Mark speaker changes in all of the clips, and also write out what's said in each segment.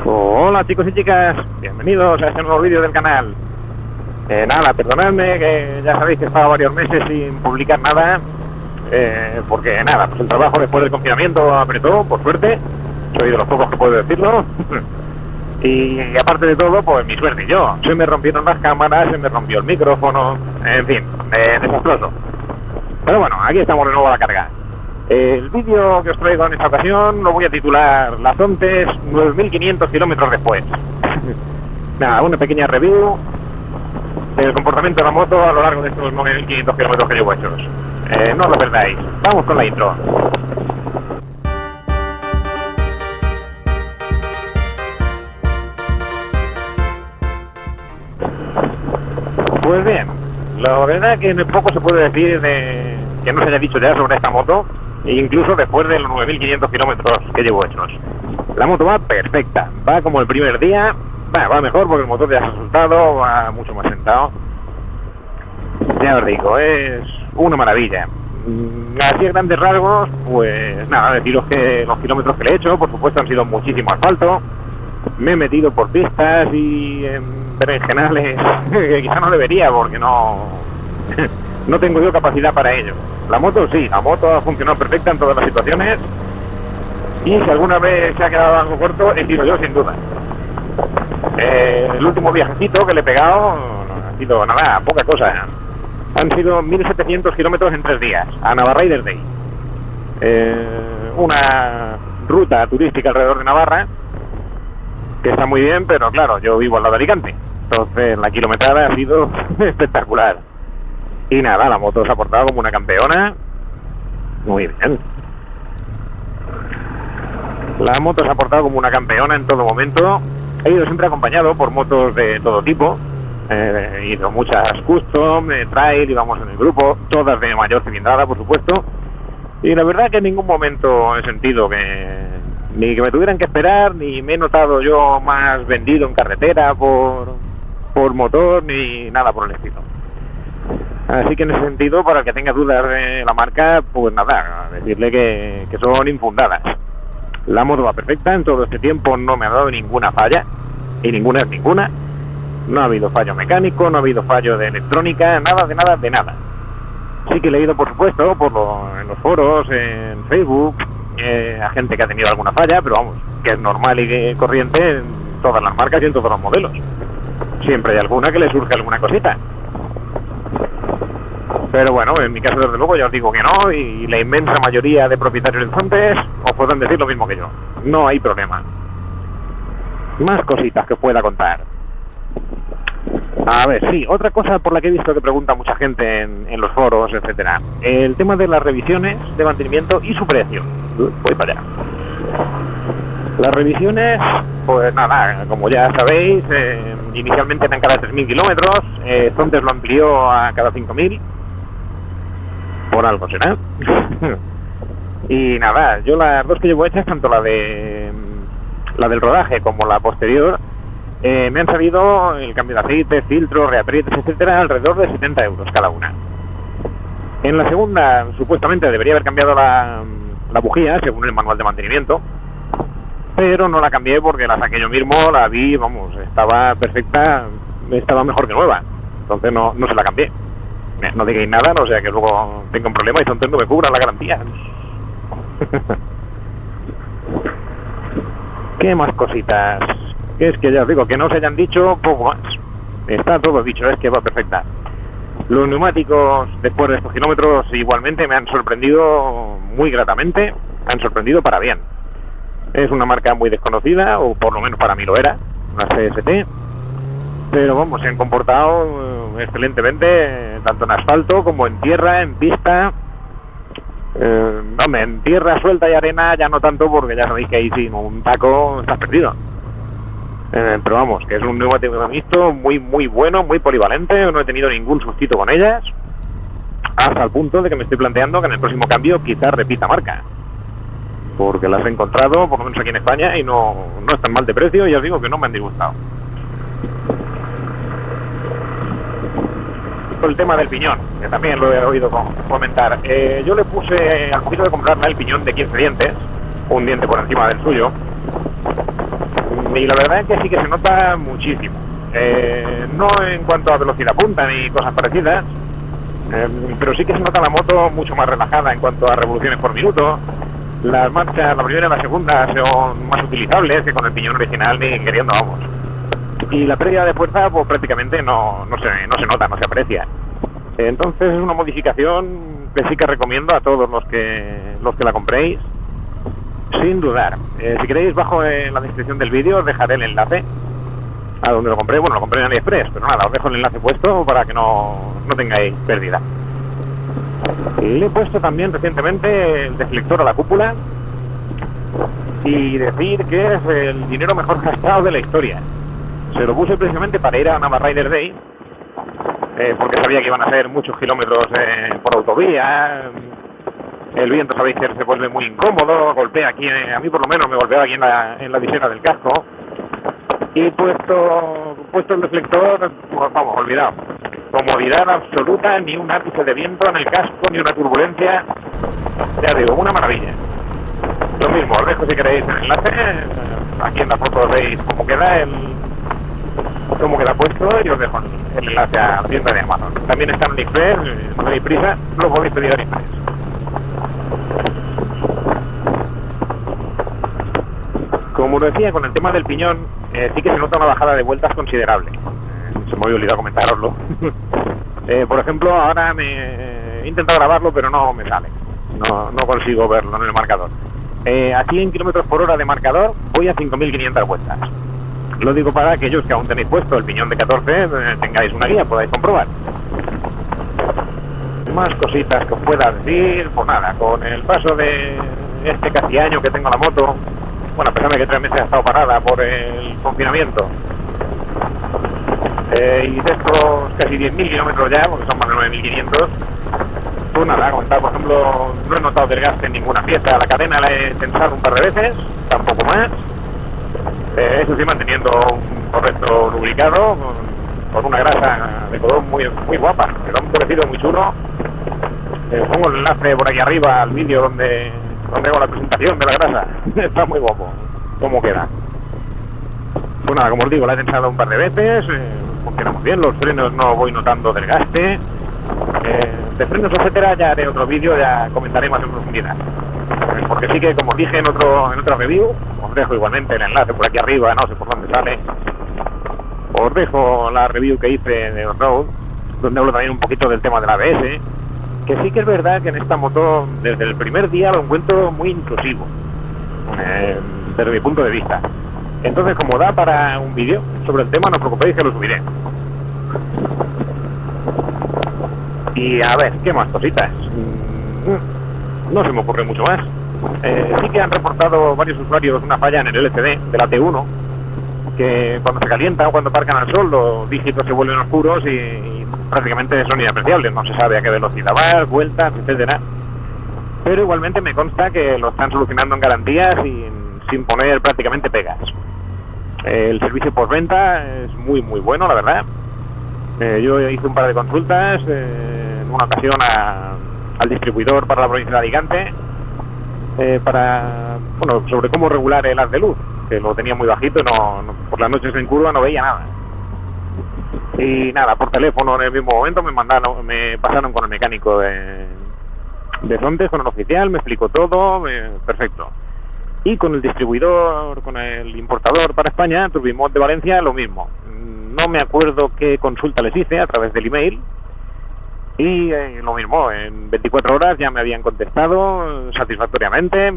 Speaker 1: Hola chicos y chicas, bienvenidos a este nuevo vídeo del canal. Nada, perdonadme que ya sabéis que he estado varios meses sin publicar nada, porque nada, pues el trabajo después del confinamiento apretó, por suerte, soy de los pocos que puedo decirlo. Y aparte de todo, pues mi suerte y yo, se me rompieron las cámaras, se me rompió el micrófono, en fin, desastroso. Pero bueno, aquí estamos de nuevo a la carga. El vídeo que os traigo en esta ocasión lo voy a titular Las Ontes 9.500 kilómetros después. Nada, una pequeña review del comportamiento de la moto a lo largo de estos 9.500 kilómetros que llevo hechos. No os lo perdáis. Vamos con la intro. Pues bien, la verdad que poco se puede decir de que no se haya dicho ya sobre esta moto, incluso después de los 9.500 kilómetros que llevo hechos. La moto va perfecta, va como el primer día, va mejor porque el motor ya se ha soltado, va mucho más sentado. Ya os digo, es una maravilla. Así a grandes rasgos, pues nada, deciros que los kilómetros que le he hecho, por supuesto, han sido muchísimo asfalto. Me he metido por pistas y en berenjenales que quizá no debería porque no tengo yo capacidad para ello. La moto sí, la moto ha funcionado perfecta en todas las situaciones y si alguna vez se ha quedado algo corto he sido yo sin duda. El último viajecito que le he pegado ha sido nada, poca cosa. Han sido 1.700 kilómetros en 3 días a Navarra Day. Una ruta turística alrededor de Navarra que está muy bien, pero claro, yo vivo al lado de Alicante, entonces la kilometrada ha sido espectacular. Y nada, la moto se ha portado como una campeona. Muy bien. La moto se ha portado como una campeona en todo momento. He ido siempre acompañado por motos de todo tipo. He ido muchas custom, trail, íbamos en el grupo, todas de mayor cilindrada, por supuesto. Y la verdad que en ningún momento he sentido ni que me tuvieran que esperar, ni me he notado yo más vendido en carretera por motor, ni nada por el estilo. Así que en ese sentido, para el que tenga dudas de la marca, pues nada, decirle que son infundadas. La moto va perfecta, en todo este tiempo no me ha dado ninguna falla, y ninguna es ninguna. No ha habido fallo mecánico, no ha habido fallo de electrónica, nada de nada. Sí que he leído, por supuesto, en los foros, en Facebook, a gente que ha tenido alguna falla, pero vamos, que es normal y corriente en todas las marcas y en todos los modelos. Siempre hay alguna que le surge alguna cosita. Pero bueno, en mi caso desde luego ya os digo que no, y la inmensa mayoría de propietarios de Ontes os pueden decir lo mismo que yo. No hay problema. Más cositas que pueda contar. A ver, sí, otra cosa por la que he visto que pregunta mucha gente en los foros, etcétera. El tema de las revisiones de mantenimiento y su precio. Voy para allá. Las revisiones, pues nada, como ya sabéis, inicialmente eran cada 3.000 kilómetros, Ontes lo amplió a cada 5.000. Por algo será. Y nada, yo las dos que llevo hechas, tanto la del rodaje como la posterior, me han salido el cambio de aceite, filtros, reaprietes, etcétera, alrededor de 70 euros cada una. En la segunda, supuestamente debería haber cambiado la bujía, según el manual de mantenimiento, pero no la cambié porque la saqué yo mismo, la vi, vamos, estaba perfecta, estaba mejor que nueva, entonces no se la cambié. No digáis nada, no sea que luego tenga un problema y Ontes no me cubra la garantía. ¿Qué más cositas? Que es que ya os digo, que no os hayan dicho, poco más. Está todo dicho, es que va perfecta. Los neumáticos, después de estos kilómetros, igualmente me han sorprendido muy gratamente, han sorprendido para bien. Es una marca muy desconocida, o por lo menos para mí lo era, una CST, pero vamos, se han comportado excelentemente, tanto en asfalto como en tierra, en pista. Hombre, en tierra suelta y arena ya no tanto, porque ya sabéis que ahí sin un taco estás perdido. Pero vamos, que es un neumático mixto muy bueno, muy polivalente, no he tenido ningún sustito con ellas, hasta el punto de que me estoy planteando que en el próximo cambio quizás repita marca, porque las he encontrado, por lo menos aquí en España, y no están mal de precio, y os digo que no me han disgustado. El tema del piñón, que también lo he oído comentar. Yo le puse, al poquito de comprarme el piñón de 15 dientes, un diente por encima del suyo, Y la verdad es que sí que se nota muchísimo. No en cuanto a velocidad punta ni cosas parecidas, pero sí que se nota la moto mucho más relajada en cuanto a revoluciones por minuto. Las marchas, la primera y la segunda, son más utilizables que con el piñón original ni queriendo, vamos. Y la pérdida de fuerza pues prácticamente no se nota, no se aprecia. Entonces es una modificación que sí que recomiendo a todos los que la compréis, sin dudar. Si queréis, bajo en la descripción del vídeo os dejaré el enlace a donde lo compré. Bueno, lo compré en AliExpress, pero nada, os dejo el enlace puesto para que no tengáis pérdida. Y le he puesto también recientemente el deflector a la cúpula y decir que es el dinero mejor gastado de la historia. Se lo puse precisamente para ir a Nava Rider Day, porque sabía que iban a ser muchos kilómetros por autovía. El viento, sabéis que se vuelve muy incómodo, golpea aquí, a mí por lo menos me golpeaba aquí en la visera del casco. Y puesto el deflector, pues vamos, olvidado. Comodidad absoluta, ni un ápice de viento en el casco, ni una turbulencia. Ya digo, una maravilla. Lo mismo, os dejo si queréis el enlace. Aquí en la foto veis cómo queda puesto, y os dejo el enlace a la tienda de Amazon. También está en AliExpress, no tenéis prisa, lo podéis pedir en AliExpress. Como os decía, con el tema del piñón, sí que se nota una bajada de vueltas considerable. Se me había olvidado comentaroslo. Por ejemplo, ahora he intentado grabarlo, pero no me sale. No consigo verlo en el marcador. A 100 km por hora de marcador voy a 5.500 vueltas. Lo digo para aquellos que aún tenéis puesto el piñón de 14, tengáis una guía, podáis comprobar. Más cositas que os pueda decir, pues nada, con el paso de este casi año que tengo la moto, bueno, a pesar de que 3 meses ha estado parada por el confinamiento, y de estos casi 10.000 kilómetros ya, porque son más de 9.500, pues nada, comentar, por ejemplo, no he notado desgaste en ninguna pieza. La cadena la he tensado un par de veces, tampoco más. Eso sí, manteniendo un correcto lubricado, con una grasa de color muy guapa. Me da un parecido muy chulo. Pongo el enlace por aquí arriba al vídeo donde hago la presentación de la grasa. Está muy guapo cómo queda. Pues nada, como os digo, la he tensado un par de veces, funcionamos bien, los frenos no voy notando desgaste. De frenos, etcétera, ya haré otro vídeo, ya comentaré más en profundidad. Porque sí que, como os dije en otra review, os dejo igualmente el enlace por aquí arriba, no sé por dónde sale. Os dejo la review que hice de off-road, donde hablo también un poquito del tema del ABS, que sí que es verdad que en esta moto, desde el primer día, lo encuentro muy intrusivo, desde mi punto de vista. Entonces, como da para un vídeo sobre el tema, no os preocupéis que lo subiré. Y a ver, ¿qué más cositas? No se me ocurre mucho más. Sí que han reportado varios usuarios una falla en el LCD de la T1, que cuando se calienta o cuando parcan al sol los dígitos se vuelven oscuros y prácticamente son inapreciables. No se sabe a qué velocidad va, vueltas, etcétera. Pero igualmente me consta que lo están solucionando en garantía sin poner prácticamente pegas. El servicio postventa es muy bueno, la verdad. Yo hice un par de consultas, en una ocasión al distribuidor para la provincia de Alicante, sobre cómo regular el haz de luz, que lo tenía muy bajito y por las noches en curva no veía nada. Y nada, por teléfono en el mismo momento me pasaron con el mecánico de Zontes, con el oficial, me explicó todo, perfecto. Y con el distribuidor, con el importador para España, Turbimod de Valencia, lo mismo. No me acuerdo qué consulta les hice a través del email. Y lo mismo, en 24 horas ya me habían contestado satisfactoriamente.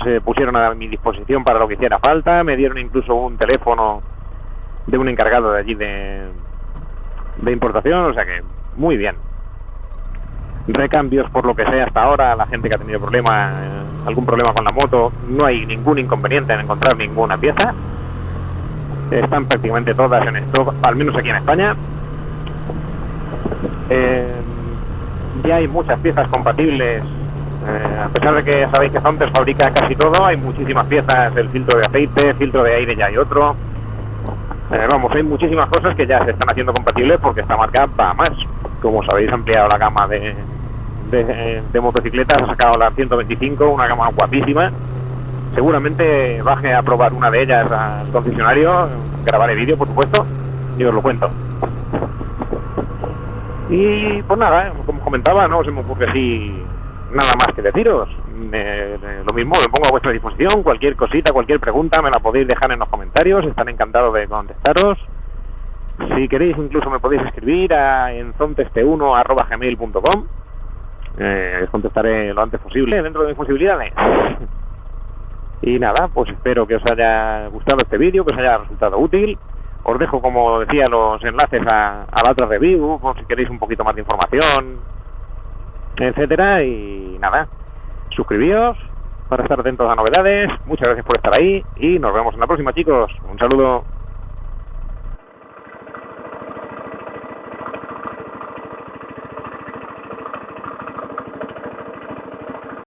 Speaker 1: Se pusieron a mi disposición para lo que hiciera falta. Me dieron incluso un teléfono de un encargado de allí de importación. O sea que, muy bien. Recambios, por lo que sea hasta ahora, la gente que ha tenido algún problema con la moto, no hay ningún inconveniente en encontrar ninguna pieza. Están prácticamente todas en stock, al menos aquí en España. Ya hay muchas piezas compatibles, a pesar de que sabéis que Zontes fabrica casi todo. Hay muchísimas piezas, el filtro de aceite, filtro de aire ya hay otro. Hay muchísimas cosas que ya se están haciendo compatibles porque esta marca va más. Como sabéis, ha ampliado la gama de motocicletas, ha sacado la 125, una gama guapísima. seguramente baje a probar una de ellas al concesionario, grabaré vídeo, por supuesto, y os lo cuento. Y pues nada, como comentaba, no se me ocurre así nada más que deciros. Lo mismo, me pongo a vuestra disposición. Cualquier cosita, cualquier pregunta me la podéis dejar en los comentarios, estaré encantado de contestaros. Si queréis incluso me podéis escribir en zonteste1@gmail.com. Les contestaré lo antes posible dentro de mis posibilidades. Y nada, pues espero que os haya gustado este vídeo, que os haya resultado útil. Os dejo, como decía, los enlaces a la otra review, por si queréis un poquito más de información, etcétera. Y nada, suscribíos para estar atentos a novedades. Muchas gracias por estar ahí y nos vemos en la próxima, chicos. Un saludo.